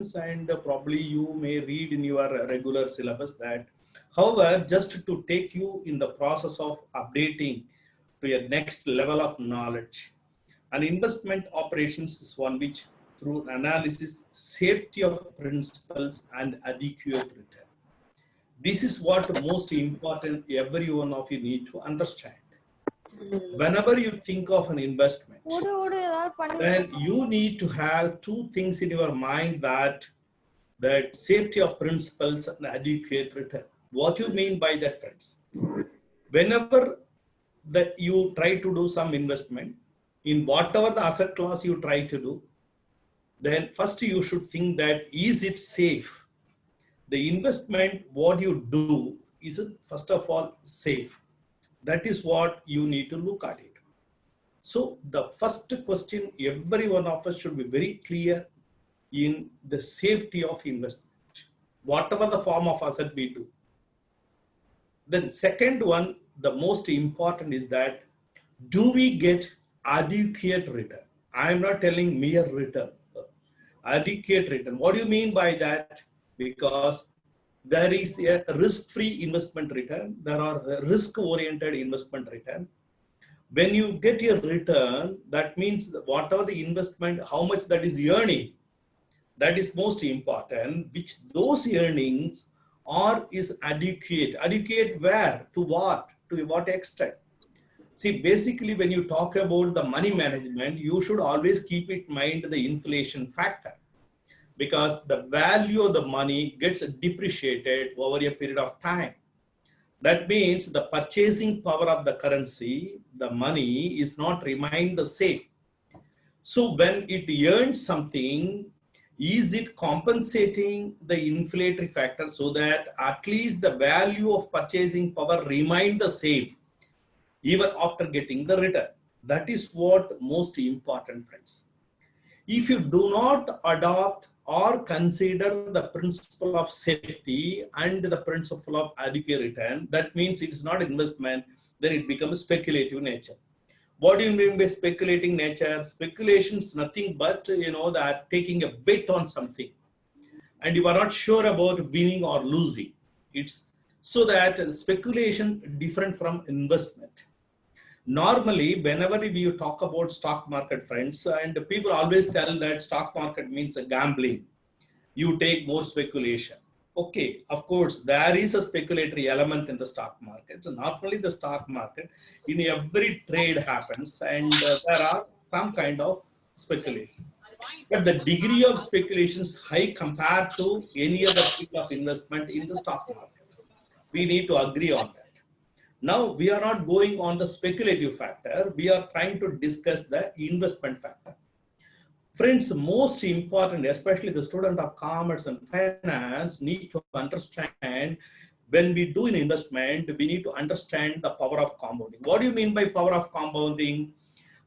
and probably you may read in your regular syllabus that. However, just to take you in the process of updating to your next level of knowledge, an investment operations is one which through analysis, safety of principles and adequate return. This is what most important every one of you need to understand. Whenever you think of an investment, then you need to have two things in your mind, that safety of principles and adequate return. What you mean by that, friends? Whenever that you try to do some investment in whatever the asset class you try to do, then first you should think that is it safe? The investment what you do, is it first of all safe? That is what you need to look at it. So the first question every one of us should be very clear in the safety of investment, whatever the form of asset we do. Then second one, the most important is that do we get adequate return? I am not telling mere return, adequate return. What do you mean by that? Because there is a risk-free investment return, there are risk-oriented investment return. When you get your return, that means whatever the investment, how much that is earning, that is most important, which those earnings are is adequate. Adequate where? To what? To what extent? See, basically, when you talk about the money management, you should always keep in mind the inflation factor, because the value of the money gets depreciated over a period of time. That means the purchasing power of the currency, the money, is not remain the same. So when it earns something, is it compensating the inflationary factor so that at least the value of purchasing power remain the same even after getting the return? That is what most important, friends. If you do not adopt or consider the principle of safety and the principle of adequate return, that means it is not investment, then it becomes speculative nature. What do you mean by speculating nature? Speculation is nothing but, that taking a bet on something and you are not sure about winning or losing. It's so that speculation different from investment. Normally, whenever we talk about stock market, friends, and people always tell that stock market means a gambling. You take more speculation. Okay, of course, there is a speculatory element in the stock market. So not only the stock market, in every trade happens, and there are some kind of speculation. But the degree of speculation is high compared to any other field of investment in the stock market. We need to agree on that. Now, we are not going on the speculative factor. We are trying to discuss the investment factor. Friends, most important, especially the student of commerce and finance, need to understand when we do an investment, we need to understand the power of compounding. What do you mean by power of compounding?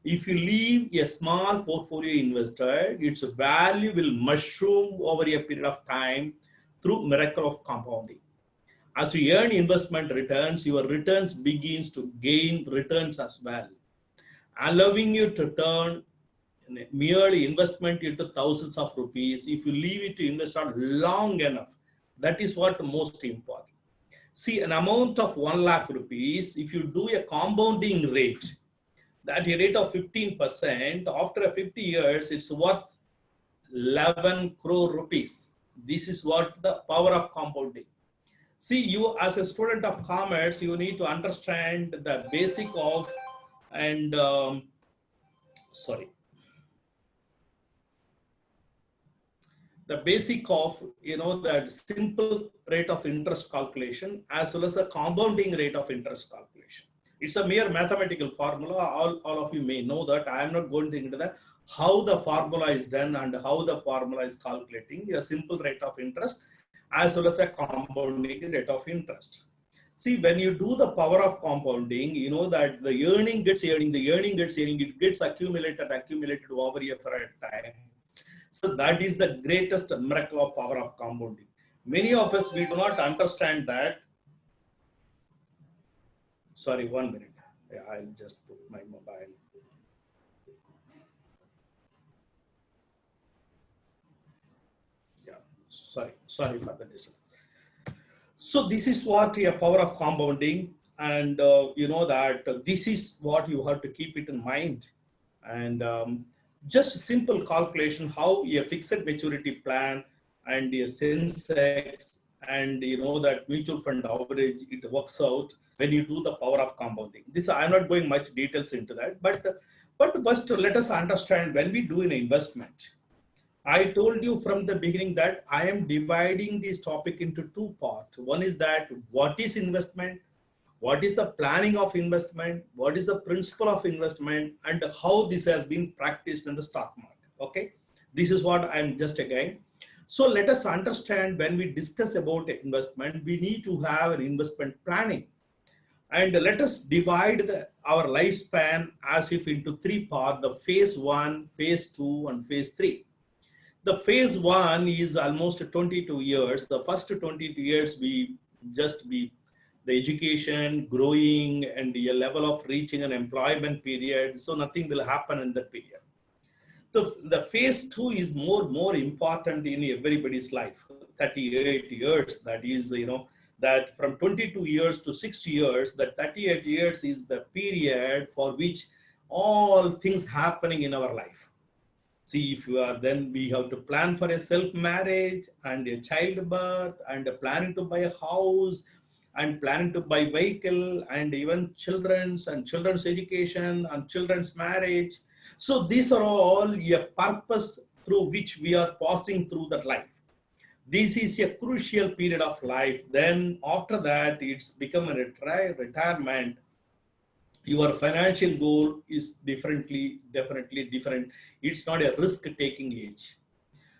If you leave a small portfolio investor, its value will mushroom over a period of time through miracle of compounding. As you earn investment returns, your returns begins to gain returns as well, allowing you to turn merely investment into thousands of rupees. If you leave it to invest on long enough, that is what most important. See, an amount of 1 lakh rupees, if you do a compounding rate, at a rate of 15%, after 50 years, it's worth 11 crore rupees. This is what the power of compounding. See, you as a student of commerce, you need to understand the basic of, and the basic of, the simple rate of interest calculation as well as the compounding rate of interest calculation. It's a mere mathematical formula. All of you may know that. I am not going into that. How the formula is done and how the formula is calculating a simple rate of interest as well as a compounding rate of interest. See, when you do the power of compounding, you know that the earning gets earning, it gets accumulated over a period of time. So that is the greatest miracle of power of compounding. Many of us, we do not understand that. Sorry, 1 minute. Yeah, I'll just put my mobile. Yeah. Sorry for the disturbance. So this is what a power of compounding, and you know that this is what you have to keep it in mind. And just simple calculation, how a fixed maturity plan and a Sensex and you know that mutual fund average, it works out when you do the power of compounding. This I'm not going much details into that, but first let us understand when we do an investment. I told you from the beginning that I am dividing this topic into two parts. One is that what is investment, what is the planning of investment, what is the principle of investment, and how this has been practiced in the stock market. Okay, this is what I'm just again. So let us understand when we discuss about investment, we need to have an investment planning. And let us divide our lifespan as if into three parts: the phase one, phase two, and phase three. The phase one is almost 22 years. The first 22 years we just be the education, growing, and the level of reaching an employment period. So nothing will happen in that period. The phase two is more important in everybody's life. 38 years, that is, you know, that from 22 years to 60 years, that 38 years is the period for which all things happening in our life. See, if you are, then we have to plan for a self-marriage and a childbirth and planning to buy a house and planning to buy vehicle and even children's education and children's marriage. So these are all a purpose through which we are passing through that life. This is a crucial period of life. Then after that, it's become a retirement. Your financial goal is definitely different. It's not a risk-taking age.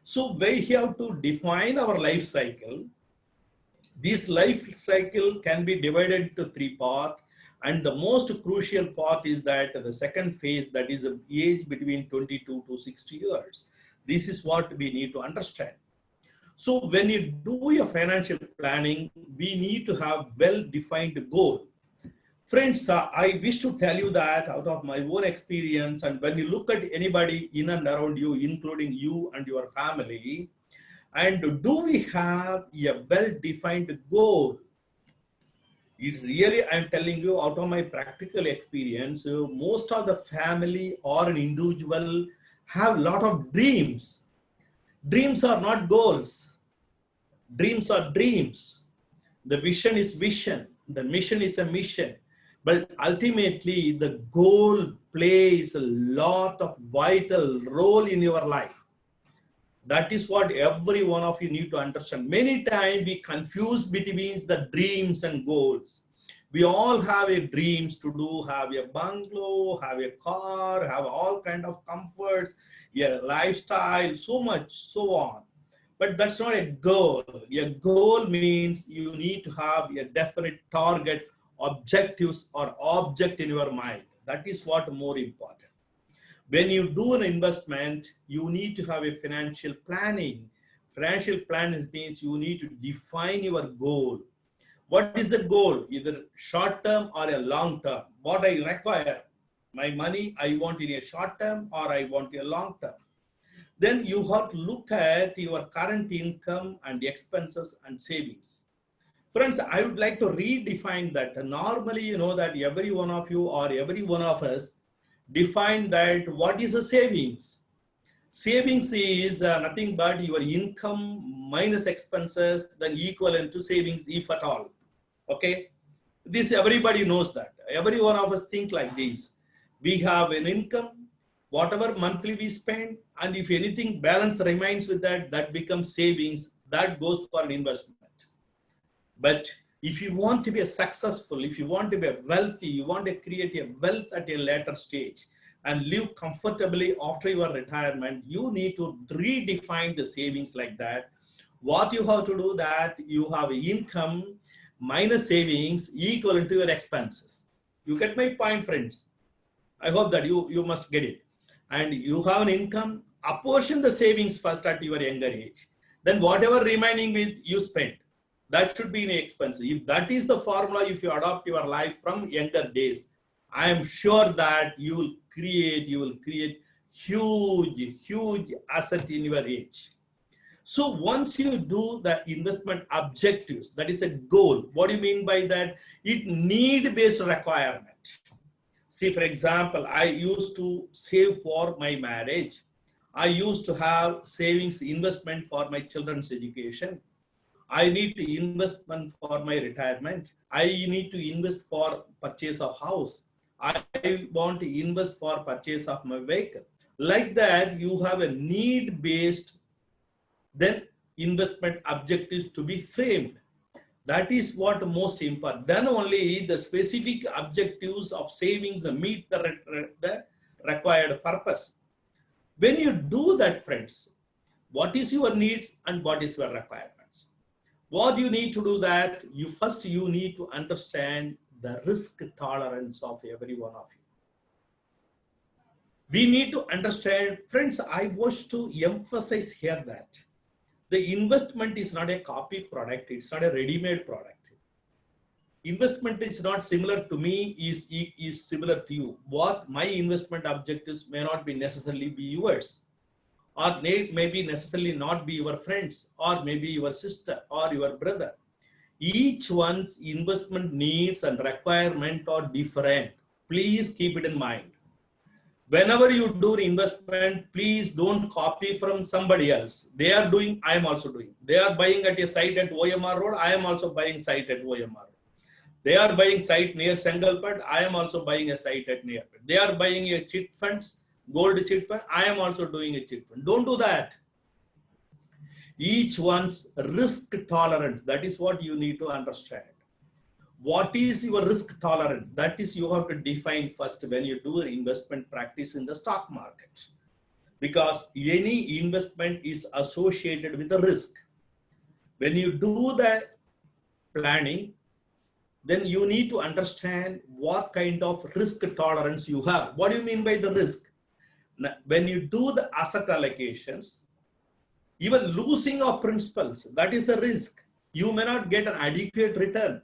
So we have to define our life cycle. This life cycle can be divided into three parts. And the most crucial part is that the second phase, that is the age between 22 to 60 years. This is what we need to understand. So when you do your financial planning, we need to have well-defined goal. Friends, I wish to tell you that out of my own experience, and when you look at anybody in and around you, including you and your family, and do we have a well-defined goal? It's really, I'm telling you out of my practical experience, most of the family or an individual have a lot of dreams. Dreams are not goals. Dreams are dreams. The vision is vision. The mission is a mission. But ultimately, the goal plays a lot of vital role in your life. That is what every one of you need to understand. Many times we confuse between the dreams and goals. We all have a dreams to do, have a bungalow, have a car, have all kind of comforts, a lifestyle, so much, so on. But that's not a goal. A goal means you need to have a definite target, objectives or object in your mind. That is what more important. When you do an investment, you need to have a financial planning. Financial planning means you need to define your goal. What is the goal? Either short term or a long term. What I require, my money, I want in a short term or I want in a long term. Then you have to look at your current income and expenses and savings. Friends, I would like to redefine that. Normally, you know that every one of you or every one of us define that what is a savings. Savings is nothing but your income minus expenses, then equivalent to savings, if at all. Okay, this everybody knows that. Every one of us think like this. We have an income, whatever monthly we spend, and if anything balance remains with that, that becomes savings. That goes for an investment. But if you want to be a successful, if you want to be a wealthy, you want to create a wealth at a later stage and live comfortably after your retirement, you need to redefine the savings like that. What you have to do that you have income minus savings equal to your expenses. You get my point, friends? I hope that you must get it. And you have an income, apportion the savings first at your younger age. Then whatever remaining with you spend. That should be an expense. If that is the formula, if you adopt your life from younger days, I am sure that you will create huge asset in your age. So once you do the investment objectives, that is a goal. What do you mean by that? It need-based requirement. See, for example, I used to save for my marriage. I used to have savings investment for my children's education. I need to investment for my retirement. I need to invest for purchase of house. I want to invest for purchase of my vehicle. Like that, you have a need-based then investment objectives to be framed. That is what most important. Then only the specific objectives of savings meet the required purpose. When you do that, friends, what is your needs and what is your requirements? What you need to do that, you need to understand the risk tolerance of every one of you. We need to understand, friends, I wish to emphasize here that the investment is not a copy product, it's not a ready-made product. Investment is not similar to me, is similar to you. What my investment objectives may not be necessarily be yours, or maybe necessarily not be your friends, or maybe your sister or your brother. Each one's investment needs and requirement are different. Please keep it in mind. Whenever you do investment, please don't copy from somebody else. They are doing, I am also doing. They are buying at a site at OMR Road, I am also buying site at OMR Road. They are buying site near Sengalpad, I am also buying a site at nearby. They are buying a chit funds, gold chit fund, I am also doing a chit fund. Don't do that. Each one's risk tolerance, that is what you need to understand. What is your risk tolerance? That is you have to define first when you do investment practice in the stock market. Because any investment is associated with a risk. When you do the planning, then you need to understand what kind of risk tolerance you have. What do you mean by the risk? Now, when you do the asset allocations, even losing of principals, that is a risk. You may not get an adequate return.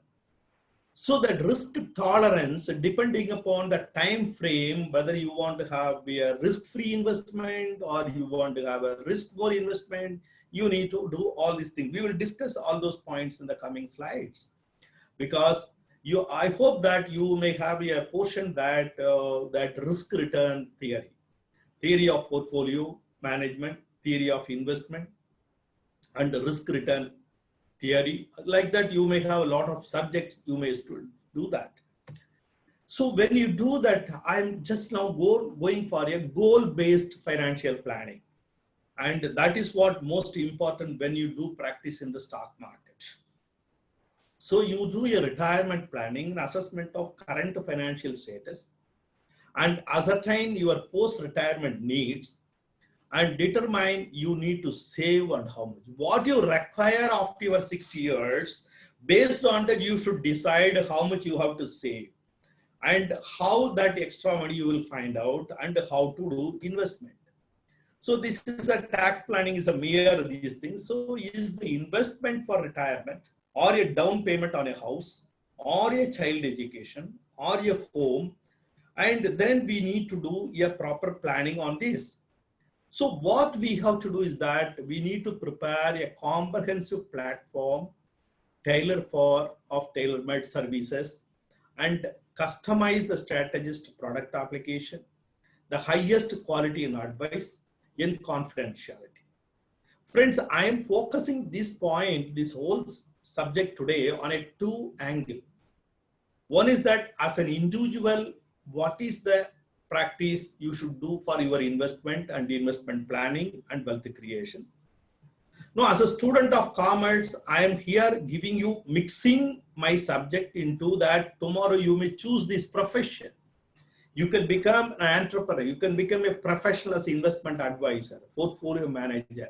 So that risk tolerance, depending upon the time frame, whether you want to have a risk-free investment or you want to have a risk-more investment, you need to do all these things. We will discuss all those points in the coming slides. Because I hope that you may have a portion that that risk return theory of portfolio management, theory of investment, and risk return theory. Like that, you may have a lot of subjects you may do that. So when you do that, I'm just now going for a goal-based financial planning. And that is what most important when you do practice in the stock market. So you do a retirement planning, assessment of current financial status, and ascertain your post-retirement needs, and determine you need to save and how much. What you require after your 60 years, based on that you should decide how much you have to save and how that extra money you will find out and how to do investment. So this is a tax planning is a mere these things. So is the investment for retirement or a down payment on a house or a child education or a home, and then we need to do a proper planning on this. So what we have to do is that we need to prepare a comprehensive platform tailor-made services and customize the strategist product application, the highest quality in advice in confidentiality. Friends, I am focusing this whole subject today on a two angle. One is that as an individual, what is the practice you should do for your investment and investment planning and wealth creation. Now, as a student of commerce, I am here giving you, mixing my subject into that tomorrow you may choose this profession. You can become an entrepreneur, you can become a professional as investment advisor, portfolio manager,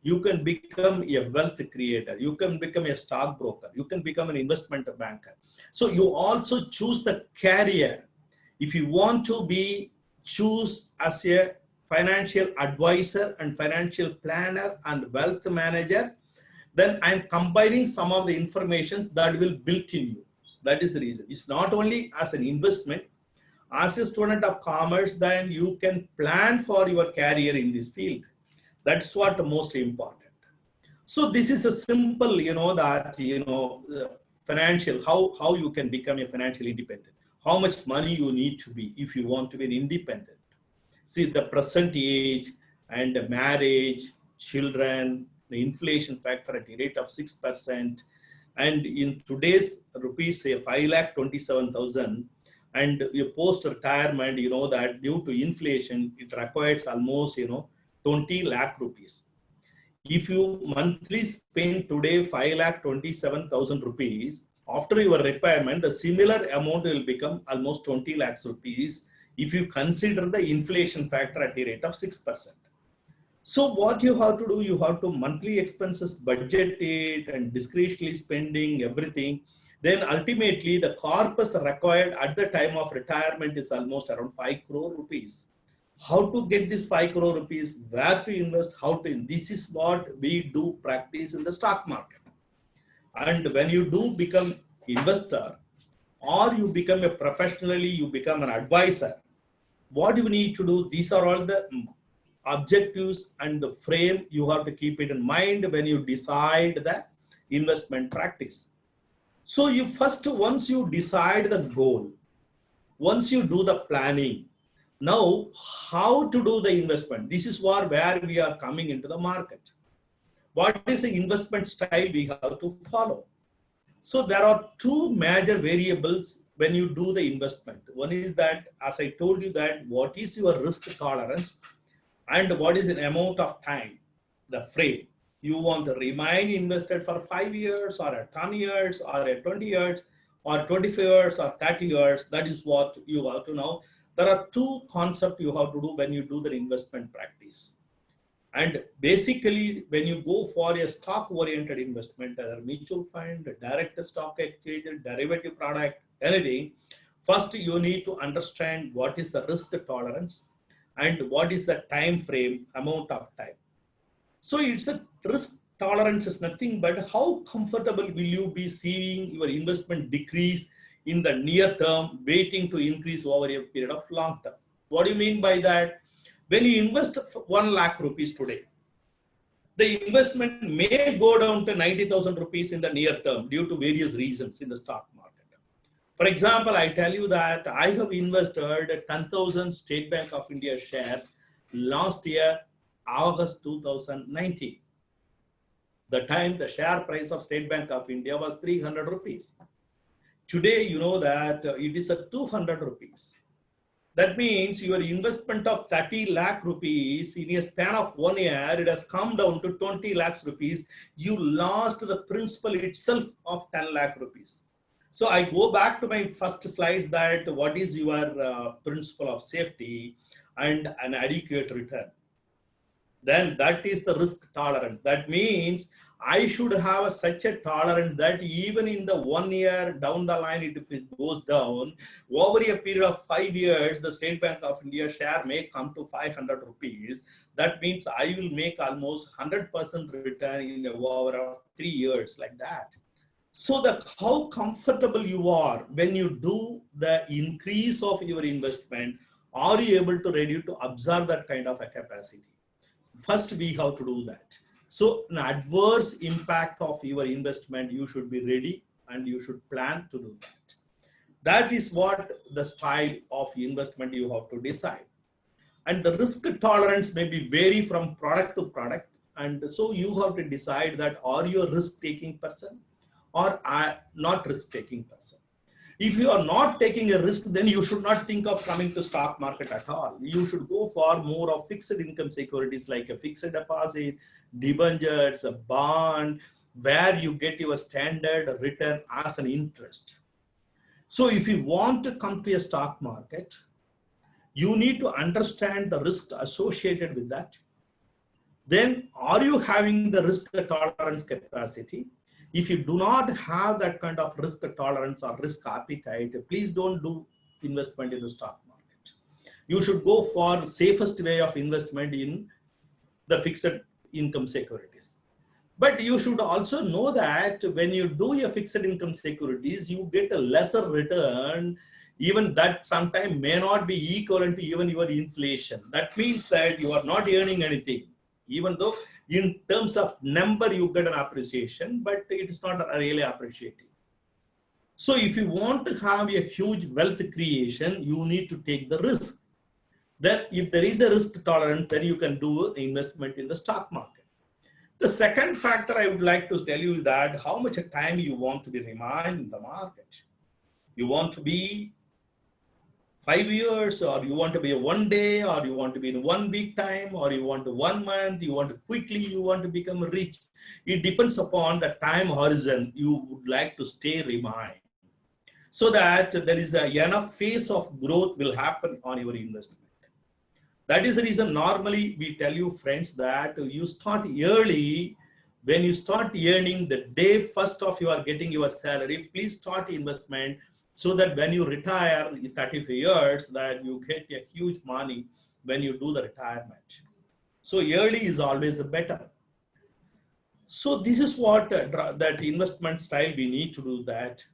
you can become a wealth creator, you can become a stockbroker, you can become an investment banker. So you also choose the career. If you want to choose as a financial advisor and financial planner and wealth manager, then I'm combining some of the information that will build in you. That is the reason. It's not only as an investment. As a student of commerce, then you can plan for your career in this field. That's what the most important. So this is a simple, financial, how you can become a financially independent, how much money you need to be if you want to be an independent. See, the present age and the marriage, children, the inflation factor at the rate of 6%, and in today's rupees, say 5,27,000, and your post retirement, that due to inflation, it requires almost, 20 lakh rupees. If you monthly spend today 5,27,000 rupees, after your retirement, the similar amount will become almost 20 lakhs rupees if you consider the inflation factor at the rate of 6%. So what you have to do, you have to monthly expenses, budget it, and discretionary spending, everything. Then ultimately the corpus required at the time of retirement is almost around 5 crore rupees. How to get this 5 crore rupees, where to invest, how to invest. This is what we do practice in the stock market. And when you do become investor, or you become a professionally, you become an advisor, what you need to do, these are all the objectives and the frame you have to keep it in mind when you decide the investment practice. So you first, once you decide the goal, once you do the planning, now how to do the investment, this is where we are coming into the market. What is the investment style we have to follow? So there are two major variables when you do the investment. One is that, as I told you, that what is your risk tolerance and what is the amount of time, the frame. You want to remain invested for 5 years or 10 years or 20 years or 25 years or 30 years. That is what you have to know. There are two concepts you have to do when you do the investment practice. And basically, when you go for a stock-oriented investment, either mutual fund, direct stock exchange, derivative product, anything, first you need to understand what is the risk tolerance and what is the time frame, amount of time. So it's a risk tolerance is nothing but how comfortable will you be seeing your investment decrease in the near term, waiting to increase over a period of long term. What do you mean by that? When you invest 1 lakh rupees today, the investment may go down to 90,000 rupees in the near term due to various reasons in the stock market. For example, I tell you that I have invested 10,000 State Bank of India shares last year, August 2019. The time the share price of State Bank of India was 300 rupees. Today, you know that it is at 200 rupees. That means your investment of 30 lakh rupees in a span of 1 year, it has come down to 20 lakhs rupees. You lost the principal itself of 10 lakh rupees. So I go back to my first slides that what is your principle of safety and an adequate return. Then that is the risk tolerance. That means I should have such a tolerance that even in the 1 year down the line, if it goes down, over a period of 5 years, the State Bank of India share may come to 500 rupees. That means I will make almost 100% return in over 3 years, like that. So how comfortable you are when you do the increase of your investment, are you able to ready to observe that kind of a capacity? First, we have to do that. So an adverse impact of your investment, you should be ready and you should plan to do that. That is what the style of investment you have to decide. And the risk tolerance may be vary from product to product. And so you have to decide that are you a risk-taking person or not risk-taking person. If you are not taking a risk, then you should not think of coming to stock market at all. You should go for more of fixed income securities like a fixed deposit, debentures, a bond, where you get your standard return as an interest. So if you want to come to a stock market, you need to understand the risk associated with that. Then are you having the risk tolerance capacity? If you do not have that kind of risk tolerance or risk appetite, please don't do investment in the stock market. You should go for safest way of investment in the fixed income securities. But you should also know that when you do your fixed income securities, you get a lesser return, even that sometimes may not be equivalent to even your inflation. That means that you are not earning anything. Even though In terms of number, you get an appreciation, but it is not really appreciating. So if you want to have a huge wealth creation, you need to take the risk. Then if there is a risk tolerance, then you can do investment in the stock market. The second factor I would like to tell you is that how much time you want to be remain in the market. You want to be 5 years, or you want to be a 1 day, or you want to be in 1 week time, or you want to 1 month, you want to quickly, you want to become rich. It depends upon the time horizon you would like to stay remain, so that there is enough phase of growth will happen on your investment. That is the reason normally we tell you, friends, that you start early. When you start earning the day first of you are getting your salary, please start investment, so that when you retire in 35 years, that you get a huge money when you do the retirement. So early is always better. So this is what that investment style we need to do that.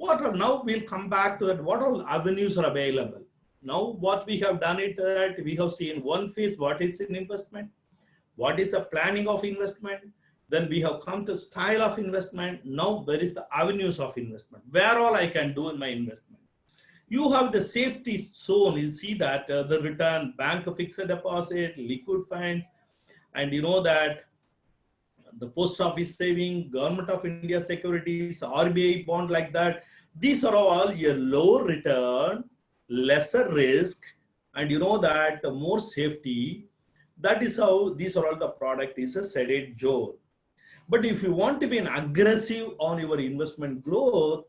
Now we'll come back to that. What all avenues are available? Now what we have done it that we have seen one phase, what is an investment, what is the planning of investment, then we have come to style of investment. Now where is the avenues of investment, where all I can do in my investment. You have the safety zone. You see that the return, bank fixed deposit, liquid funds, and you know that the post office saving, government of India securities, RBI bond, like that. These are all a low return, lesser risk, and you know that more safety. That is how these are all the product is a sedate zone. But if you want to be an aggressive on your investment growth,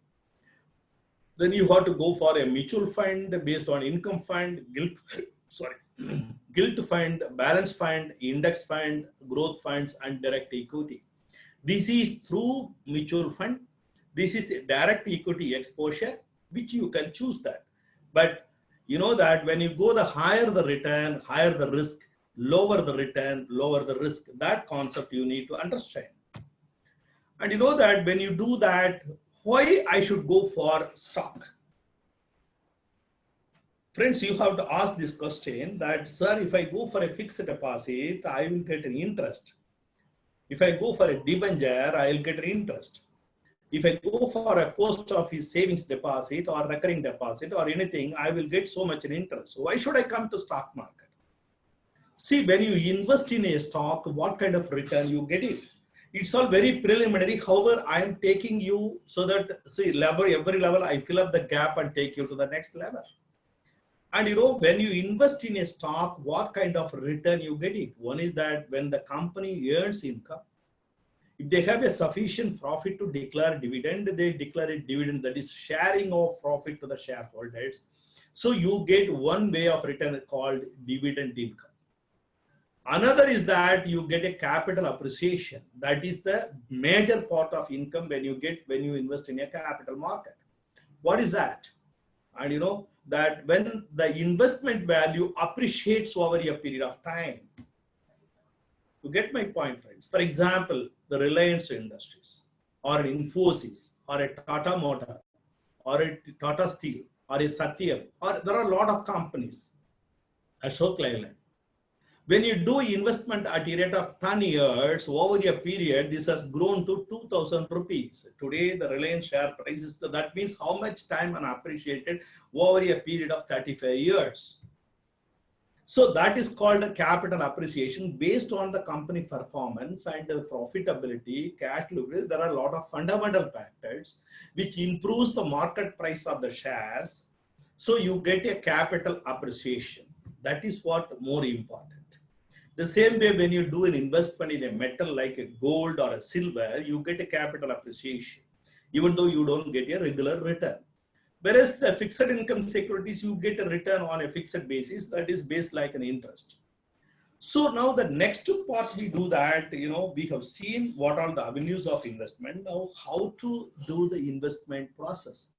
then you have to go for a mutual fund based on income fund, gilt fund, balance fund, index fund, growth funds, and direct equity. This is through mutual fund. This is a direct equity exposure, which you can choose that. But you know that when you go the higher the return, higher the risk, lower the return, lower the risk. That concept you need to understand. And you know that when you do that, why I should go for stock? Friends, you have to ask this question that, sir, if I go for a fixed deposit, I will get an interest. If I go for a debenture, I will get an interest. If I go for a post office savings deposit or recurring deposit or anything, I will get so much in interest. So why should I come to stock market? See, when you invest in a stock, what kind of return you get it? It's all very preliminary. However, I am taking you so that, see, every level, I fill up the gap and take you to the next level. And you know, when you invest in a stock, what kind of return you get it? One is that when the company earns income, if they have a sufficient profit to declare dividend, they declare a dividend, that is sharing of profit to the shareholders. So you get one way of return called dividend income. Another is that you get a capital appreciation. That is the major part of income when you invest in a capital market. What is that? And you know that when the investment value appreciates over a period of time. You get my point, friends. For example, the Reliance Industries, or an Infosys, or a Tata Motor, or a Tata Steel, or a Satyam, or there are a lot of companies, Ashok Leyland. When you do investment at a rate of 10 years, over a period, this has grown to 2,000 rupees. Today, the Reliance share price is, that means how much time and appreciated over a period of 35 years. So that is called a capital appreciation based on the company performance and the profitability, cash flow. There are a lot of fundamental factors which improves the market price of the shares. So you get a capital appreciation. That is what more important. The same way when you do an investment in a metal like a gold or a silver, you get a capital appreciation, even though you don't get a regular return. Whereas the fixed income securities, you get a return on a fixed basis that is based like an interest. So now the next part we do that, you know, we have seen what are the avenues of investment. Now how to do the investment process.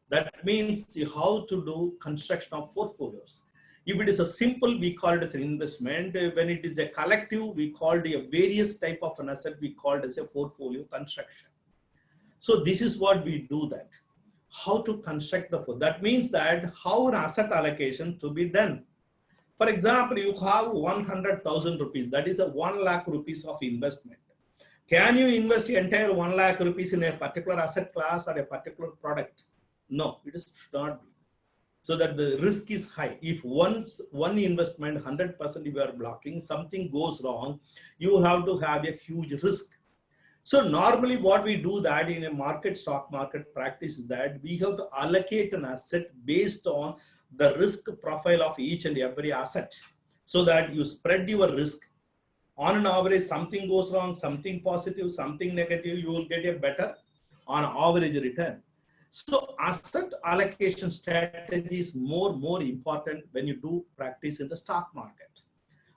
That means how to do construction of portfolios. If it is a simple, we call it as an investment. When it is a collective, we call it a various type of an asset, we call it as a portfolio construction. So this is what we do that. How to construct the portfolio. That means that how an asset allocation to be done. For example, you have 100,000 rupees. That is a 1 lakh rupees of investment. Can you invest the entire 1 lakh rupees in a particular asset class or a particular product? No, it should not be. So that the risk is high. If once one investment 100% you are blocking, something goes wrong, you have to have a huge risk. So normally what we do that in a stock market practice is that we have to allocate an asset based on the risk profile of each and every asset, so that you spread your risk. On an average, something goes wrong, something positive, something negative, you will get a better on average return. So asset allocation strategy is more important when you do practice in the stock market.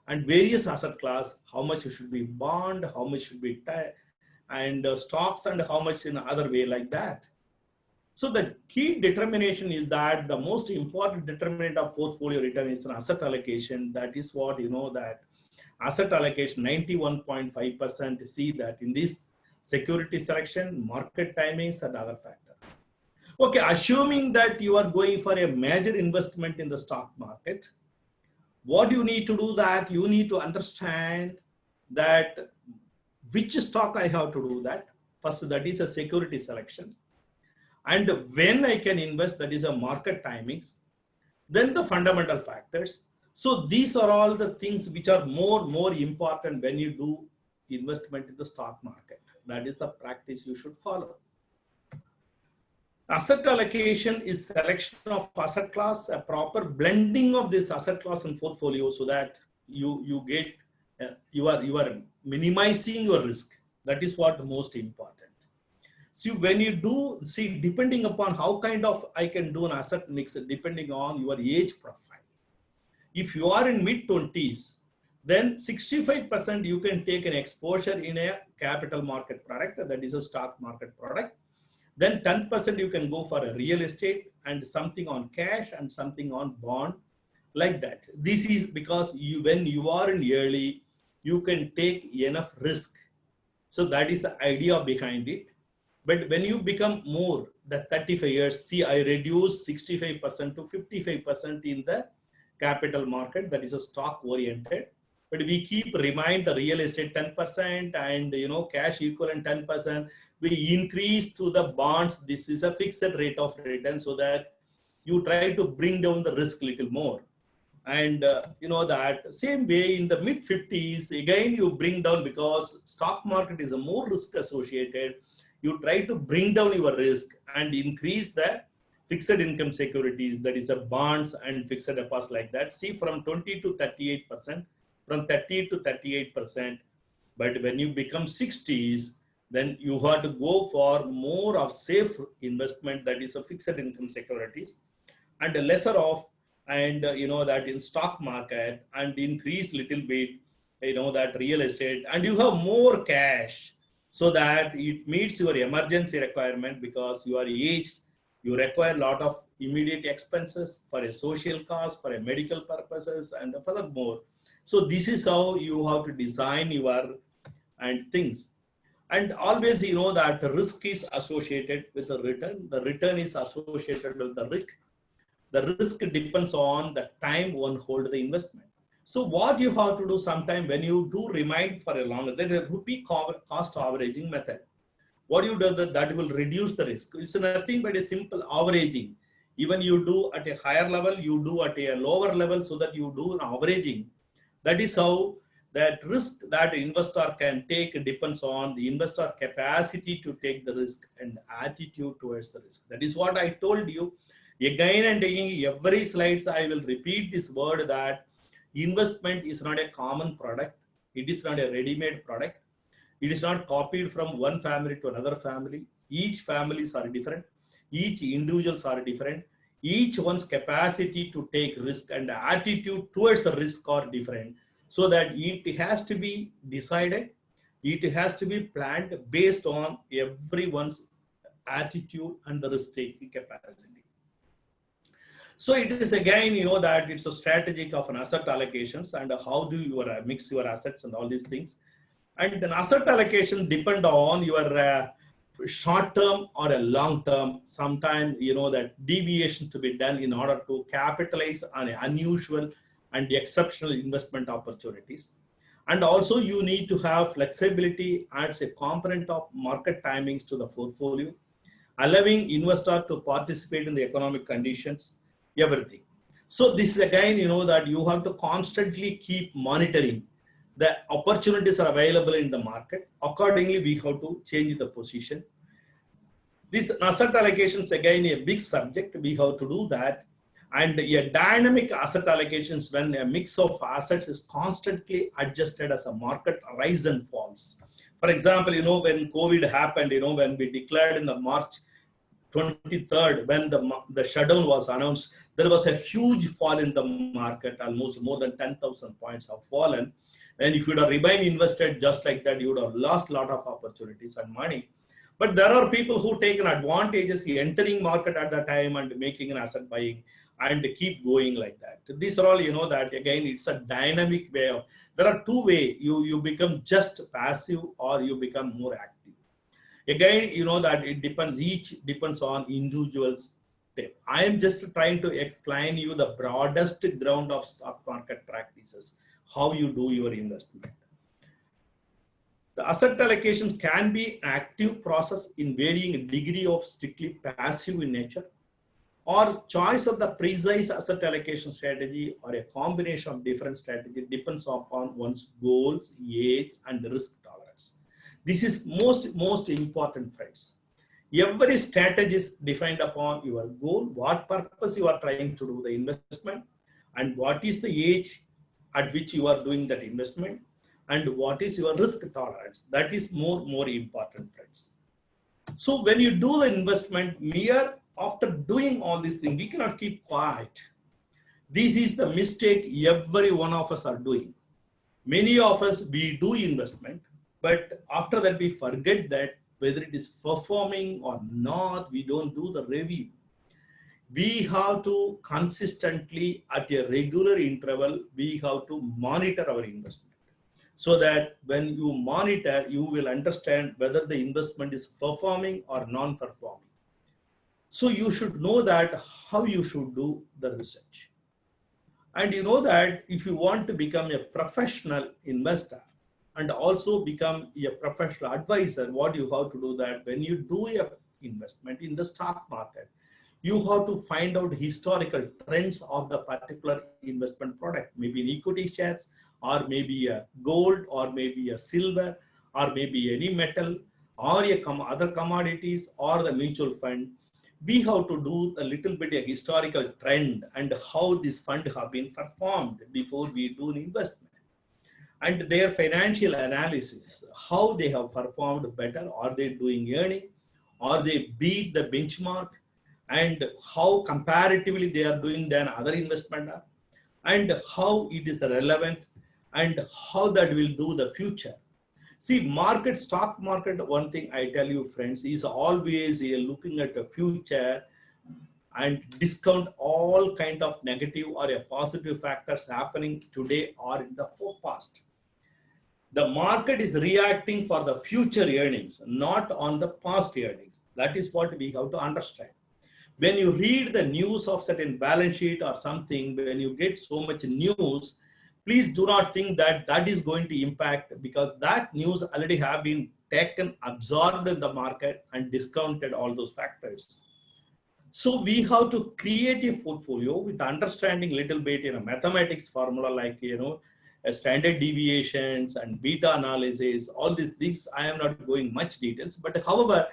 And various asset class, how much should be bond, how much should be and stocks, and how much in other way like that. So the key determination is that the most important determinant of portfolio return is an asset allocation. That is what that asset allocation 91.5%. See that in this security selection, market timings, and other factors. Okay, assuming that you are going for a major investment in the stock market, what you need to do that you need to understand that which stock I have to do that. First, that is a security selection. And when I can invest, that is a market timings. Then the fundamental factors. So these are all the things which are more important when you do investment in the stock market. That is the practice you should follow. Asset allocation is selection of asset class, a proper blending of this asset class and portfolio, so that you get you are minimizing your risk. That is what most important. See, when you do, depending upon how kind of I can do an asset mix, depending on your age profile. If you are in mid-20s, then 65% you can take an exposure in a capital market product, that is a stock market product. Then 10% you can go for a real estate, and something on cash, and something on bond, like that. This is because when you are in early, you can take enough risk. So that is the idea behind it. But when you become more than 35 years, I reduce 65% to 55% in the capital market, that is a stock oriented. But we keep remind the real estate 10% and cash equivalent 10%. We increase to the bonds. This is a fixed rate of return, so that you try to bring down the risk little more. And that same way in the mid 50s, again you bring down, because stock market is a more risk associated. You try to bring down your risk and increase the fixed income securities, that is a bonds and fixed deposits, like that. See, from 20 to 38%, from 30 to 38%. But when you become 60s, then you have to go for more of safe investment, that is a fixed income securities, and a lesser of, and that in stock market, and increase little bit, that real estate, and you have more cash, so that it meets your emergency requirement, because you are aged, you require a lot of immediate expenses for a social cost, for a medical purposes, and furthermore. So this is how you have to design your and things. And always that risk is associated with the return. The return is associated with the risk. The risk depends on the time one hold the investment. So what you have to do sometime when you do remind for a longer, there is a rupee cost averaging method. What you do that will reduce the risk. It's nothing but a simple averaging. Even you do at a higher level, you do at a lower level, so that you do an averaging. That is how that risk that investor can take depends on the investor capacity to take the risk and attitude towards the risk. That is what I told you. Again and again, every slides I will repeat this word, that investment is not a common product. It is not a ready-made product. It is not copied from one family to another family. Each families are different. Each individuals are different. Each one's capacity to take risk and attitude towards the risk are different. So that it has to be decided, it has to be planned based on everyone's attitude and the risk-taking capacity. So it is again, that it's a strategic of an asset allocations, and how do you mix your assets and all these things. And then asset allocation depend on your short term or a long term. Sometimes, that deviation to be done in order to capitalize on an unusual and exceptional investment opportunities. And also you need to have flexibility as a component of market timings to the portfolio, allowing investor to participate in the economic conditions, everything. So this is again, that you have to constantly keep monitoring the opportunities are available in the market. Accordingly, we have to change the position. This asset allocations again a big subject. We have to do that, and a dynamic asset allocations when a mix of assets is constantly adjusted as a market rise and falls. For example, when COVID happened, when we declared in the March 23rd, when the shutdown was announced, there was a huge fall in the market, almost more than 10,000 points have fallen. And if you would have remained invested just like that, you would have lost a lot of opportunities and money. But there are people who take an advantages entering market at that time and making an asset buying and keep going like that. These are all, that again, it's a dynamic way of, there are two ways, you become just passive or you become more active. Again, that it depends, each depends on individuals. I am just trying to explain you the broadest ground of stock market practices, how you do your investment. The asset allocations can be an active process in varying degree of strictly passive in nature, or choice of the precise asset allocation strategy or a combination of different strategies depends upon one's goals, age, and risk tolerance. This is most important, friends. Every strategy is defined upon your goal, what purpose you are trying to do the investment, and what is the age at which you are doing that investment, and what is your risk tolerance. That is more important, friends. So when you do the investment, after doing all these things, we cannot keep quiet. This is the mistake every one of us are doing. Many of us, we do investment, but after that we forget that whether it is performing or not, we don't do the review. We have to consistently, at a regular interval, we have to monitor our investment. So that when you monitor, you will understand whether the investment is performing or non-performing. So you should know that how you should do the research. And you know that if you want to become a professional investor and also become a professional advisor, what you have to do that when you do a investment in the stock market, you have to find out historical trends of the particular investment product, maybe in equity shares, or maybe a gold, or maybe a silver, or maybe any metal, or other commodities, or the mutual fund. We have to do a little bit of historical trend and how this fund have been performed before we do an investment. And their financial analysis, how they have performed better, are they doing earning, or they beat the benchmark, and how comparatively they are doing than other investment, and how it is relevant, and how that will do the future. See, stock market, one thing I tell you, friends, is always looking at the future and discount all kind of negative or a positive factors happening today or in the past. The market is reacting for the future earnings, not on the past earnings. That is what we have to understand. When you read the news of certain balance sheet or something, when you get so much news, please do not think that that is going to impact, because that news already have been taken, absorbed in the market and discounted all those factors. So we have to create a portfolio with understanding little bit in a mathematics formula, like, standard deviations and beta analysis, all these things. I am not going much details, but however,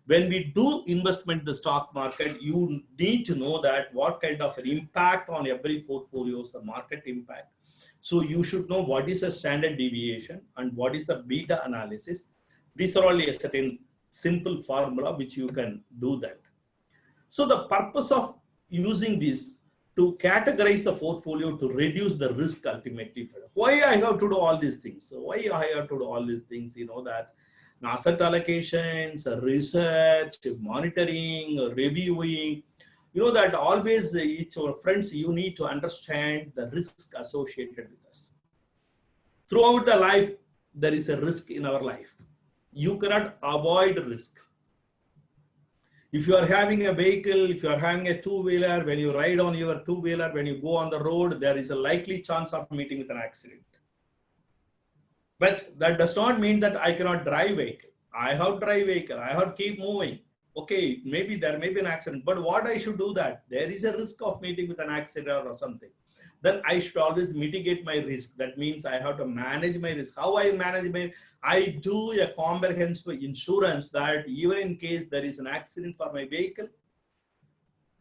when we do investment in the stock market, you need to know that what kind of an impact on every portfolio is the market impact. So you should know what is a standard deviation and what is the beta analysis. These are only a certain simple formula which you can do that. So the purpose of using this to categorize the portfolio to reduce the risk ultimately. Why I have to do all these things? So why I have to do all these things? That asset allocations, research, monitoring, reviewing, that always each of our friends, you need to understand the risk associated with us. Throughout the life, there is a risk in our life. You cannot avoid risk. If you are having a vehicle, if you are having a two-wheeler, when you ride on your two-wheeler, when you go on the road, there is a likely chance of meeting with an accident. But that does not mean that I cannot drive vehicle. I have drive vehicle. I have to keep moving. Okay, maybe there may be an accident, but what I should do that? There is a risk of meeting with an accident or something. Then I should always mitigate my risk. That means I have to manage my risk. How I manage my, I do a comprehensive insurance that even in case there is an accident for my vehicle,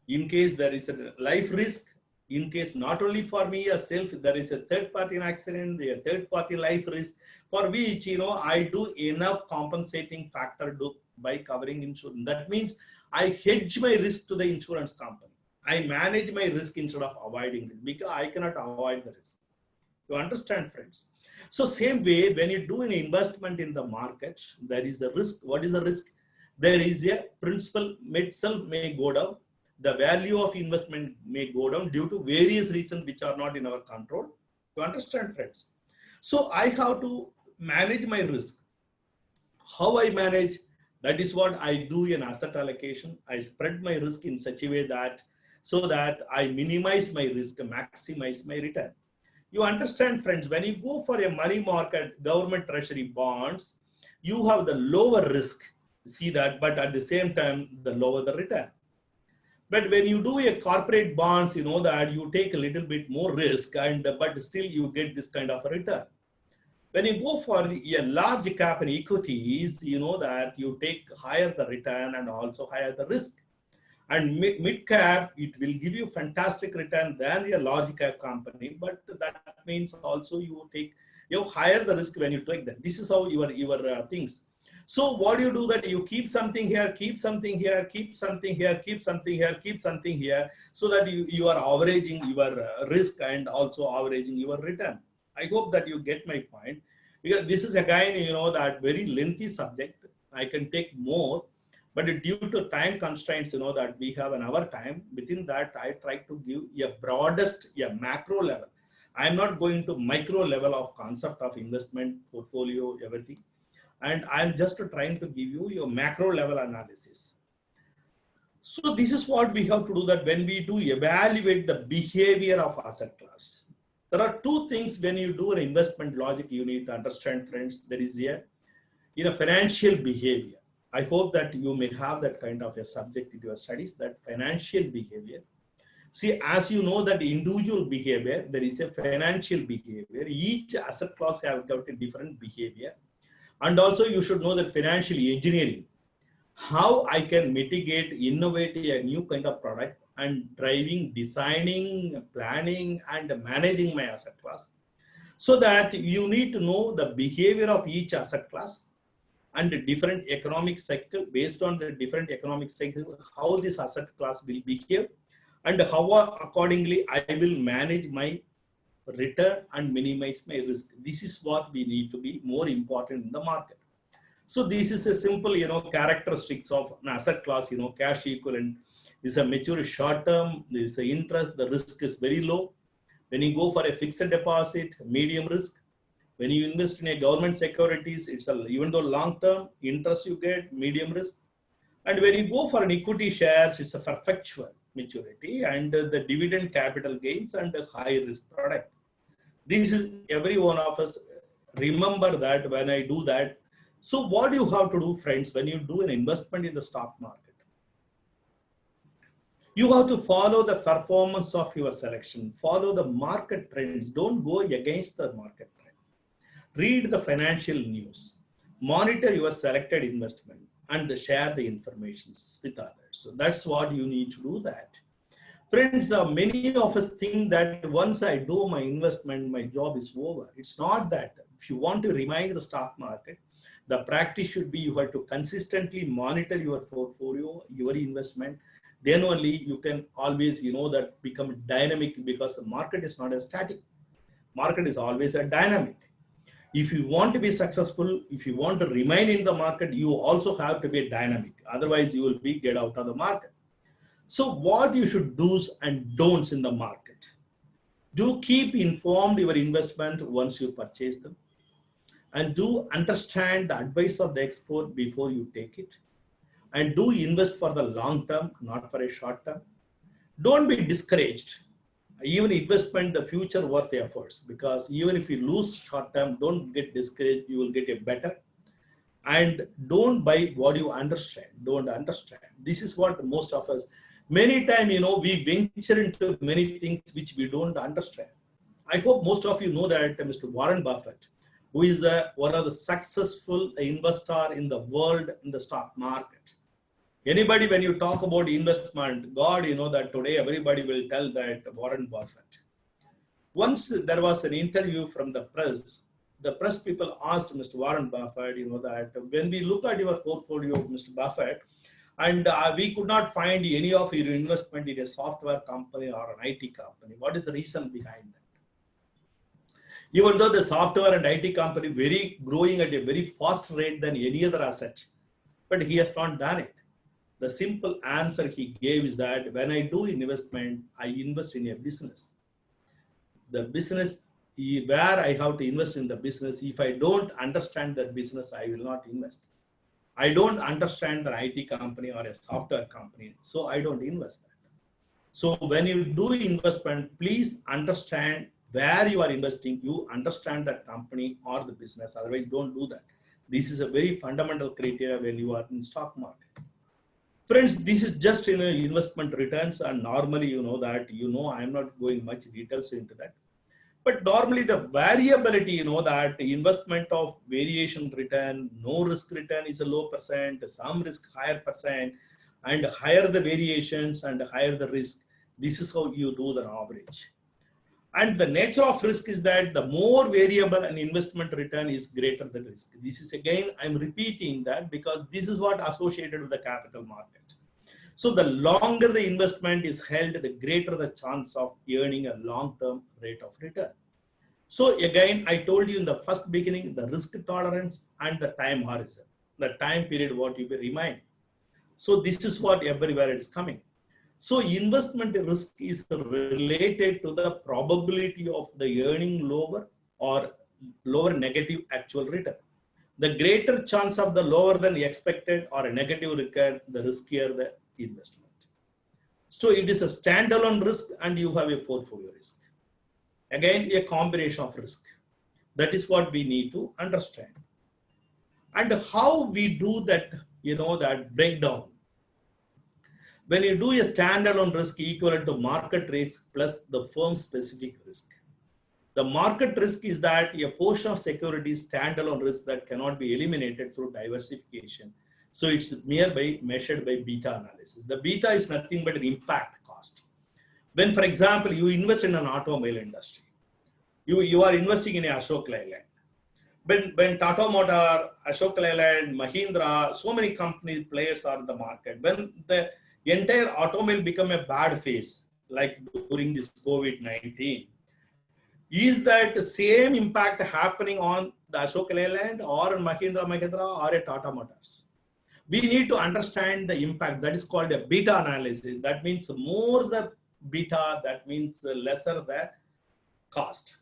in case there is a life risk, in case not only for me as self, there is a third party accident, a third party life risk, for which, I do enough compensating factor by covering insurance. That means I hedge my risk to the insurance company. I manage my risk instead of avoiding it because I cannot avoid the risk. You understand, friends? So same way, when you do an investment in the market, there is a risk. What is the risk? There is a principal itself may go down. The value of investment may go down due to various reasons which are not in our control. You understand, friends? So I have to manage my risk. How I manage? That is what I do in asset allocation. I spread my risk in such a way that so that I minimize my risk, maximize my return. You understand, friends, when you go for a money market, government treasury bonds, you have the lower risk, see that, but at the same time, the lower the return. But when you do a corporate bonds, you know that you take a little bit more risk, but still you get this kind of a return. When you go for a large cap and equities, you know that you take higher the return and also higher the risk. And mid cap, it will give you fantastic return than a large cap company, but that means also you higher the risk when you take that. This is how your things. So what do you do that you keep something here, keep something here, keep something here, keep something here, keep something here, so that you are averaging your risk and also averaging your return. I hope that you get my point, because this is again, that very lengthy subject. I can take more, but due to time constraints, that we have an hour time, within that I try to give a broadest, a macro level. I'm not going to micro level of concept of investment, portfolio, everything. And I'm just trying to give you your macro level analysis. So this is what we have to do, that when we do evaluate the behavior of asset class. There are two things when you do an investment logic you need to understand, friends. There is a financial behavior. I hope that you may have that kind of a subject in your studies, that financial behavior. See, as you know that individual behavior, there is a financial behavior. Each asset class have got a different behavior. And also you should know that financial engineering, how I can mitigate, innovate a new kind of product and driving, designing, planning, and managing my asset class. So that you need to know the behavior of each asset class and the different economic cycle. Based on the different economic cycle, how this asset class will behave and how accordingly I will manage my return and minimize my risk. This is what we need to be more important in the market. So this is a simple, characteristics of an asset class. Cash equivalent is a mature short term. There is the interest. The risk is very low. When you go for a fixed deposit, medium risk. When you invest in a government securities, it's even though long term interest you get, medium risk. And when you go for an equity shares, it's a perpetual maturity and the dividend capital gains and a high risk product. This is every one of us remember that when I do that. So what do you have to do, friends, when you do an investment in the stock market? You have to follow the performance of your selection, follow the market trends. Don't go against the market trend. Read the financial news, monitor your selected investment, and share the information with others. So that's what you need to do that. Friends, many of us think that once I do my investment, my job is over. It's not that. If you want to remain the stock market, the practice should be you have to consistently monitor your portfolio, your investment. Then only you can always, that become dynamic, because the market is not a static. Market is always a dynamic. If you want to be successful, if you want to remain in the market, you also have to be dynamic. Otherwise, you will be get out of the market. So what you should do's and don'ts in the market. Do keep informed your investment once you purchase them. And do understand the advice of the expert before you take it. and do invest for the long term, not for a short term. Don't be discouraged. Even investment, the future worth the efforts, because even if you lose short term, don't get discouraged. You will get a better. And don't buy what you understand. Don't understand. This is what most of us, many times, we venture into many things which we don't understand. I hope most of you know that Mr. Warren Buffett, who is one of the successful investor in the world in the stock market. Anybody, when you talk about investment, God, that today everybody will tell that Warren Buffett. Once there was an interview from the press people asked Mr. Warren Buffett, that when we look at your portfolio, Mr. Buffett, and we could not find any of your investment in a software company or an IT company. What is the reason behind that? Even though the software and IT company very growing at a very fast rate than any other asset, but he has not done it. The simple answer he gave is that when I do investment, I invest in a business. The business where I have to invest in the business, if I don't understand that business, I will not invest. I don't understand the IT company or a software company, so I don't invest that. So when you do investment, please understand where you are investing. You understand that company or the business, otherwise don't do that. This is a very fundamental criteria when you are in stock market. Friends, this is just investment returns, and normally I am not going much details into that. But normally the variability, that investment of variation return, no risk return is a low percent, some risk higher percent, and higher the variations and higher the risk. This is how you do the average. And the nature of risk is that the more variable an investment return is, greater the risk. This is again, I'm repeating that because this is what associated with the capital market. So the longer the investment is held, the greater the chance of earning a long-term rate of return. So again, I told you in the first beginning, the risk tolerance and the time horizon, the time period what you will remind. So this is what everywhere it's coming. So investment risk is related to the probability of the earning lower or lower negative actual return. The greater chance of the lower than expected or a negative return, the riskier the investment. So it is a standalone risk and you have a portfolio risk. Again, a combination of risk. That is what we need to understand. And how we do that, that breakdown. When you do a standalone risk equivalent to market risk plus the firm specific risk. The market risk is that a portion of securities standalone risk that cannot be eliminated through diversification. So it's merely measured by beta analysis. The beta is nothing but an impact cost. When, for example, you invest in an automobile industry, you are investing in a Ashok Leyland. When Tata Motor, Ashok Leyland, Mahindra, so many company players are in the market. When the entire automobile become a bad phase, like during this COVID-19, is that the same impact happening on the Ashok Leyland or Mahindra or a Tata Motors? We need to understand the impact. That is called a beta analysis. That means more the beta, that means the lesser the cost.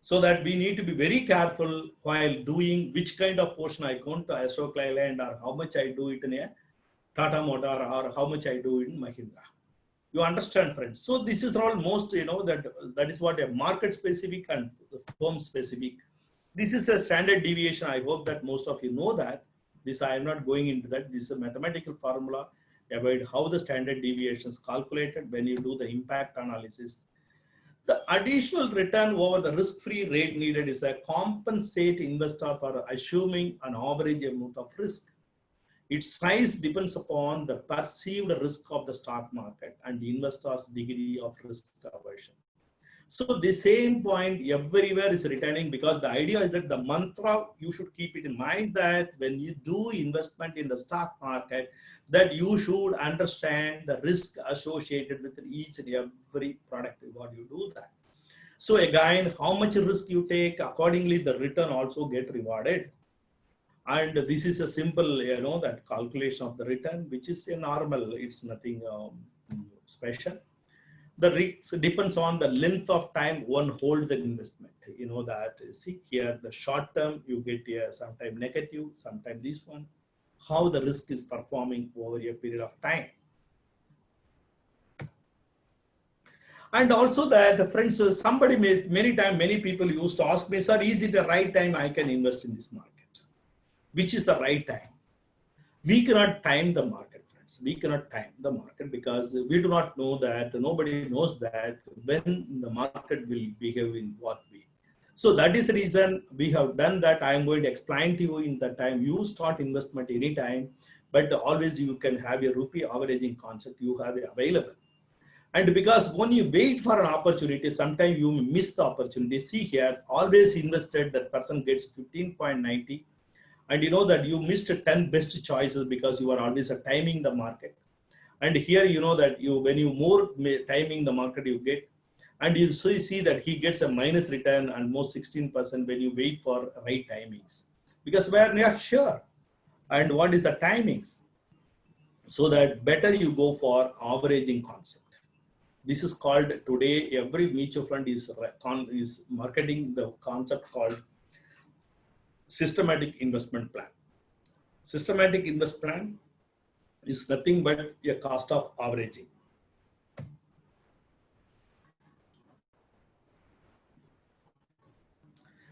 So that we need to be very careful while doing which kind of portion I count to Ashok Leyland or how much I do it in a Tata Motor or how much I do it in Mahindra. You understand, friends? So this is almost, that is what a market specific and firm specific. This is a standard deviation. I hope that most of you know that. This I am not going into that. This is a mathematical formula about how the standard deviation is calculated when you do the impact analysis. The additional return over the risk-free rate needed is a compensate investor for assuming an average amount of risk. Its size depends upon the perceived risk of the stock market and the investor's degree of risk aversion. So the same point everywhere is returning, because the idea is that the mantra, you should keep it in mind that when you do investment in the stock market, that you should understand the risk associated with each and every product what you do that. So again, how much risk you take, accordingly the return also get rewarded. And this is a simple, that calculation of the return, which is a normal, it's nothing special. The risk depends on the length of time one holds the investment. See here, the short term, you get sometimes negative, sometimes this one. how the risk is performing over a period of time. And also that, friends, many people used to ask me, sir, is it the right time I can invest in this market? Which is the right time? We cannot time the market, friends. We cannot time the market because we do not know that, nobody knows that when the market will behave in what way. So that is the reason we have done that. I am going to explain to you in the time you start investment anytime, but always you can have a rupee averaging concept you have available. And because when you wait for an opportunity, sometimes you miss the opportunity. See here, always invested, that person gets 15.90. And you know that you missed 10 best choices because you are always timing the market. And here you know that when you more timing the market you get, and you see that he gets a minus return almost 16% when you wait for right timings. Because we are not sure. And what is the timings? So that better you go for averaging concept. This is called today, every mutual fund is marketing the concept called systematic investment plan. Systematic investment plan is nothing but a cost of averaging.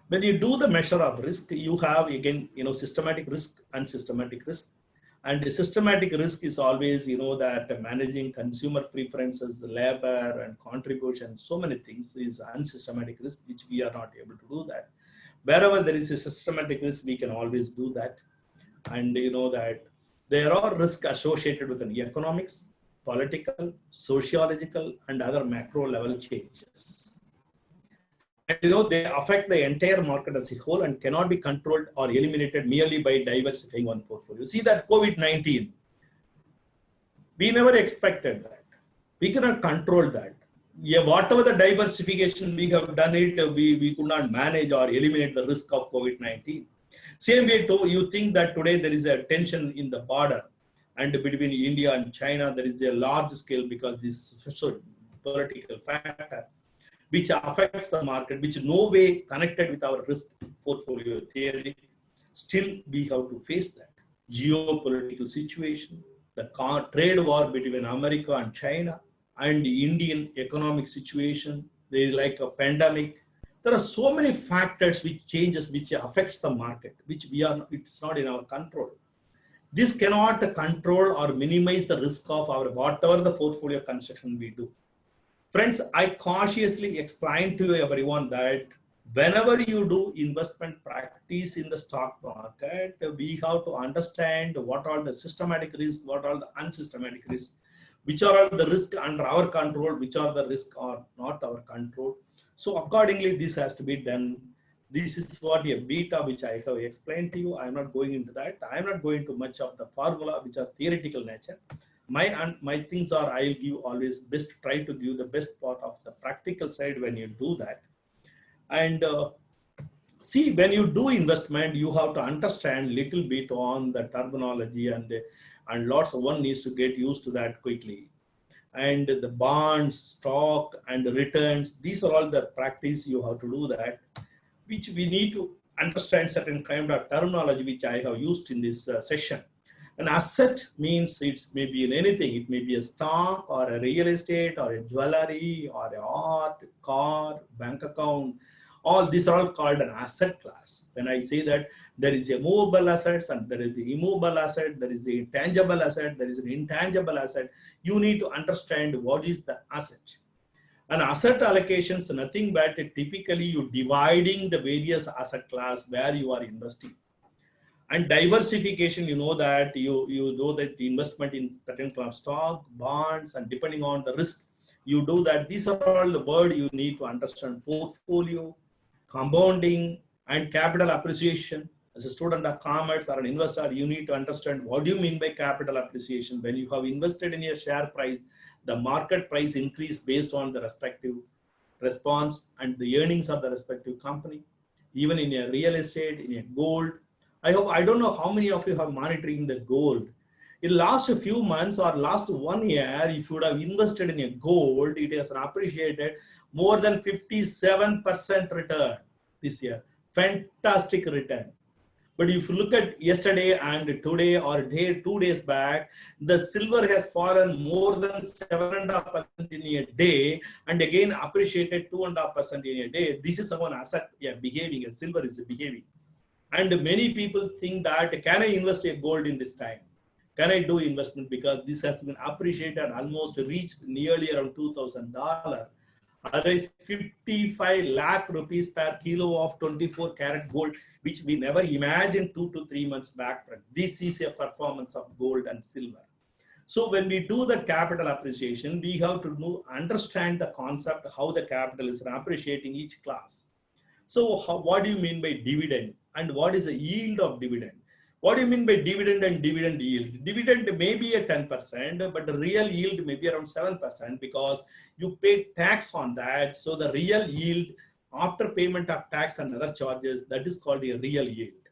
When you do the measure of risk, you have again, systematic risk and systematic risk. And the systematic risk is always, that managing consumer preferences, labor and contribution, so many things is unsystematic risk, which we are not able to do that. Wherever there is a systematic risk, we can always do that. And that there are risks associated with the economics, political, sociological, and other macro level changes. And they affect the entire market as a whole and cannot be controlled or eliminated merely by diversifying one portfolio. See that COVID-19, we never expected that. We cannot control that. Yeah, whatever the diversification we have done it, we could not manage or eliminate the risk of COVID-19. Same way, you think that today there is a tension in the border and between India and China, there is a large scale because this political factor, which affects the market, which no way connected with our risk portfolio theory. Still, we have to face that. Geopolitical situation, the trade war between America and China, and the Indian economic situation, there is like a pandemic. There are so many factors which changes, which affects the market, which it's not in our control. This cannot control or minimize the risk of our whatever the portfolio construction we do. Friends, I cautiously explain to everyone that whenever you do investment practice in the stock market, we have to understand what are the systematic risks, what are the unsystematic risks, which are the risks under our control, which are the risks are not our control. So accordingly, this has to be done. This is what a beta, which I have explained to you. I'm not going into that. I'm not going to much of the formula, which are theoretical nature. My things are, I'll give always best, try to give the best part of the practical side when you do that. And see, when you do investment, you have to understand little bit on the terminology and lots of one needs to get used to that quickly. And the bonds, stock and the returns, these are all the practice you have to do that, which we need to understand certain kind of terminology, which I have used in this session. An asset means it's maybe in anything. It may be a stock or a real estate or a jewelry or an art, car, bank account. All these are all called an asset class. When I say that there is a movable assets and there is the immovable asset, there is a tangible asset, there is an intangible asset, you need to understand what is the asset. An asset allocation is nothing but typically you dividing the various asset class where you are investing. And diversification, you know that the investment in certain class stock, bonds, and depending on the risk, you do that. These are all the word you need to understand: portfolio, compounding, and capital appreciation. As a student of commerce or an investor, you need to understand what do you mean by capital appreciation. When you have invested in a share price, the market price increase based on the respective response and the earnings of the respective company. Even in a real estate, in a gold. I don't know how many of you have monitoring the gold. In last few months or last 1 year, if you would have invested in a gold, it has appreciated more than 57% return this year. Fantastic return. But if you look at yesterday and today or 2 days back, the silver has fallen more than 7.5% in a day, and again appreciated 2.5% in a day. This is one asset behaving, as silver is behaving. And many people think that, can I invest in gold in this time? Can I do investment? Because this has been appreciated, almost reached nearly around $2,000. Otherwise, 55 lakh rupees per kilo of 24 karat gold, which we never imagined 2 to 3 months back. This is a performance of gold and silver. So when we do the capital appreciation, we have to understand the concept, how the capital is appreciating each class. So what do you mean by dividend? And what is the yield of dividend? What do you mean by dividend and dividend yield? Dividend may be a 10%, but the real yield may be around 7% because you pay tax on that. So the real yield after payment of tax and other charges, that is called a real yield.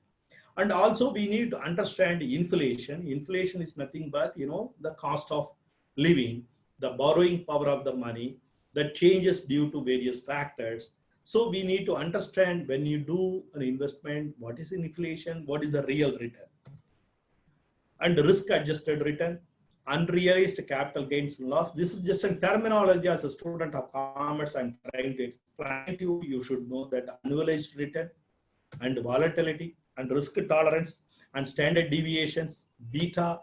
And also we need to understand inflation. Inflation is nothing but, the cost of living, the borrowing power of the money, that changes due to various factors. So we need to understand, when you do an investment, what is inflation, what is the real return, and risk adjusted return, unrealized capital gains and loss. This is just a terminology. As a student of commerce, I'm trying to explain to you. You should know that annualized return and volatility and risk tolerance and standard deviations, beta,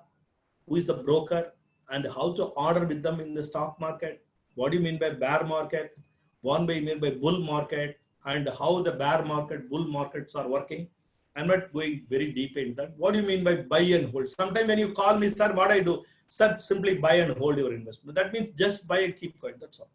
who is the broker, and how to order with them in the stock market. What do you mean by bear market? What do you mean by bull market, and how the bear market, bull markets are working? I'm not going very deep into that. What do you mean by buy and hold? Sometimes when you call me, sir, what I do? Sir, simply buy and hold your investment. That means just buy and keep quiet. That's all.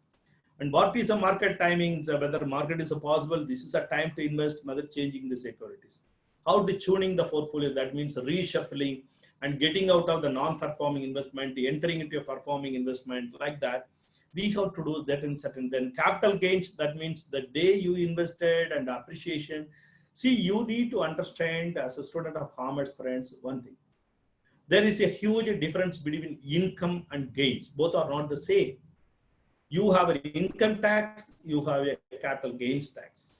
And what is the market timings? Whether market is possible, this is a time to invest, whether changing the securities. How to tuning the portfolio? That means reshuffling and getting out of the non-performing investment, entering into a performing investment, like that. We have to do that in certain. Then capital gains, that means the day you invested and appreciation. See, you need to understand, as a student of commerce, friends, one thing. There is a huge difference between income and gains. Both are not the same. You have an income tax, you have a capital gains tax.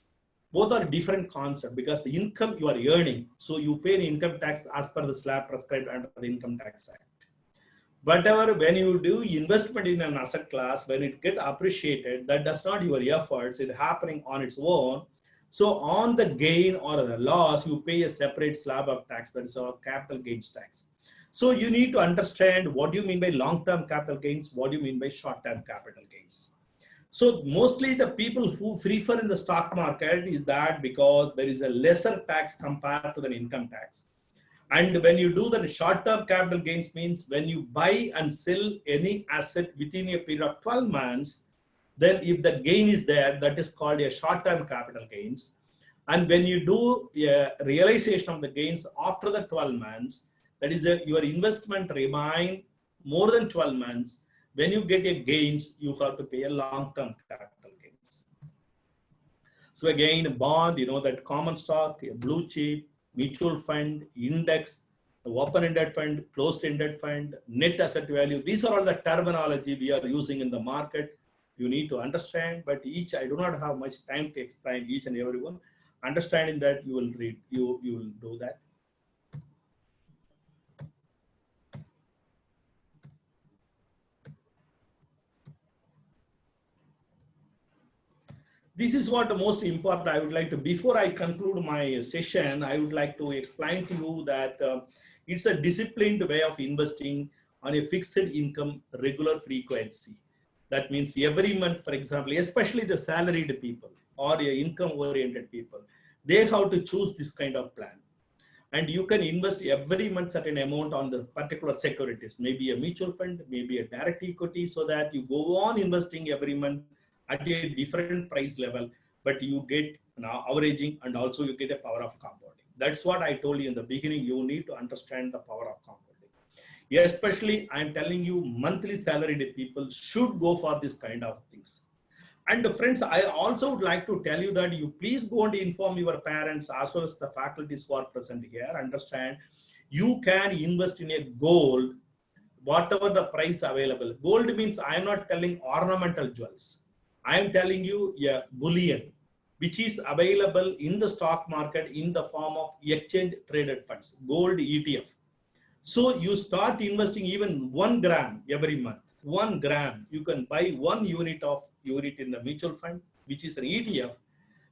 Both are different concepts, because the income you are earning, so you pay the income tax as per the slab prescribed under the Income Tax Act. Whatever, when you do investment in an asset class, when it gets appreciated, that does not your efforts, it's happening on its own. So on the gain or the loss, you pay a separate slab of tax, that is our capital gains tax. So you need to understand, what do you mean by long-term capital gains? What do you mean by short-term capital gains? So mostly the people who prefer in the stock market is that because there is a lesser tax compared to the income tax. And when you do the short-term capital gains, means when you buy and sell any asset within a period of 12 months, then if the gain is there, that is called a short-term capital gains. And when you do a realization of the gains after the 12 months, that is your investment remain more than 12 months. When you get a gains, you have to pay a long-term capital gains. So again, bond, that common stock, a blue chip, mutual fund, index, open-ended fund, closed-ended fund, net asset value. These are all the terminology we are using in the market. You need to understand, but I do not have much time to explain each and every one. Understanding that, you will read, you will do that. This is what the most important I would like to, before I conclude my session, I would like to explain to you that it's a disciplined way of investing on a fixed income, regular frequency. That means every month, for example, especially the salaried people or income oriented people, they have to choose this kind of plan. And you can invest every month certain amount on the particular securities, maybe a mutual fund, maybe a direct equity, so that you go on investing every month at a different price level, but you get averaging, and also you get a power of compounding. That's what I told you in the beginning. You need to understand the power of compounding. Yeah, especially I'm telling you, monthly salaried people should go for this kind of things. And friends, I also would like to tell you that you please go and inform your parents as well as the faculties who are present here. Understand, you can invest in a gold, whatever the price available. Gold means I am not telling ornamental jewels. I am telling you bullion, which is available in the stock market in the form of exchange traded funds, gold ETF. So you start investing even 1 gram every month. 1 gram, you can buy 1 unit of unit in the mutual fund, which is an ETF,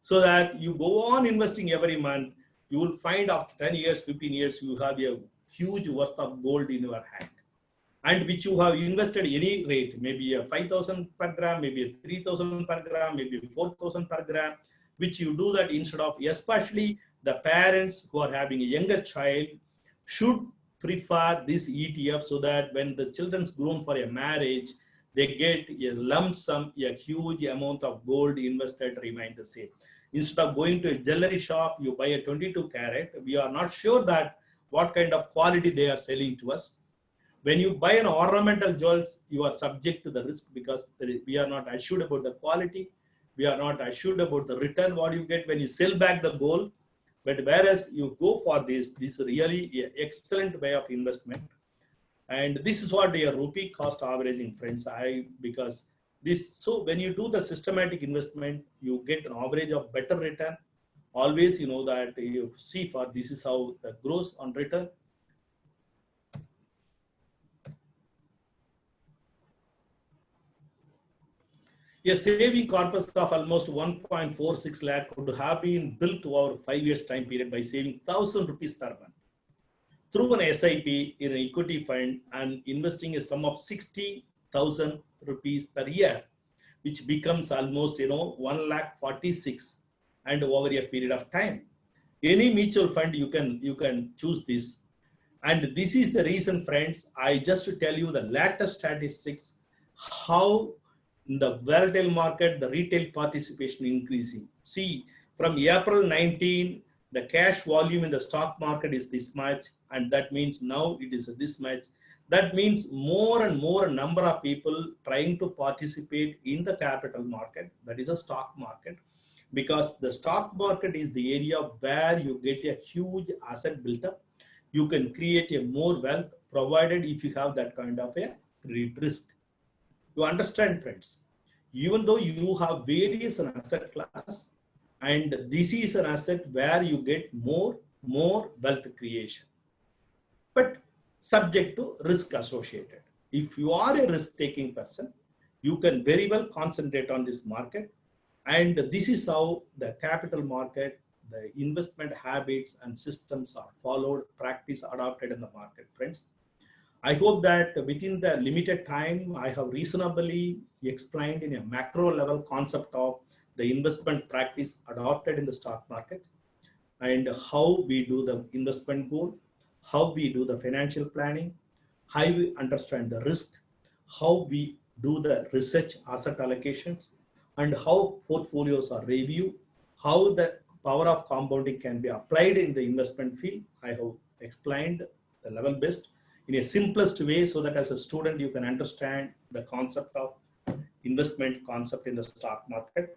so that you go on investing every month. You will find after 10 years, 15 years, you have a huge worth of gold in your hand, and which you have invested any rate, maybe a 5,000 per gram, maybe a 3,000 per gram, maybe 4,000 per gram, which you do that instead of, especially the parents who are having a younger child should prefer this ETF, so that when the children's grown for a marriage, they get a lump sum, a huge amount of gold invested remain the same. Instead of going to a jewelry shop, you buy a 22 carat. We are not sure that what kind of quality they are selling to us. When you buy an ornamental jewels, you are subject to the risk, because we are not assured about the quality. We are not assured about the return what you get when you sell back the gold. But whereas you go for this is really an excellent way of investment. And this is what your rupee cost averaging, friends. Because this, so when you do the systematic investment, you get an average of better return. Always, you know that you see for this is how the gross on return. A saving corpus of almost 1.46 lakh could have been built over 5 years time period by saving 1,000 rupees per month through an SIP in an equity fund and investing a sum of 60,000 rupees per year, which becomes almost 1 lakh 46, and over a period of time. Any mutual fund you can choose this, and this is the reason, friends. I just to tell you the latest statistics how in the volatile market the retail participation increasing. See, from April 19, the cash volume in the stock market is this much, and that means now it is this much. That means more and more number of people trying to participate in the capital market, that is a stock market, because the stock market is the area where you get a huge asset built up. You can create a more wealth, provided if you have that kind of a risk. You understand, friends? Even though you have various asset class, and this is an asset where you get more wealth creation, but subject to risk associated. If you are a risk-taking person, you can very well concentrate on this market, and this is how the capital market, the investment habits and systems are followed, practice, adopted in the market, friends. I hope that within the limited time, I have reasonably explained in a macro level concept of the investment practice adopted in the stock market, and how we do the investment goal, how we do the financial planning, how we understand the risk, how we do the research asset allocations, and how portfolios are reviewed, how the power of compounding can be applied in the investment field. I have explained the level best in a simplest way, so that as a student you can understand the concept of investment concept in the stock market.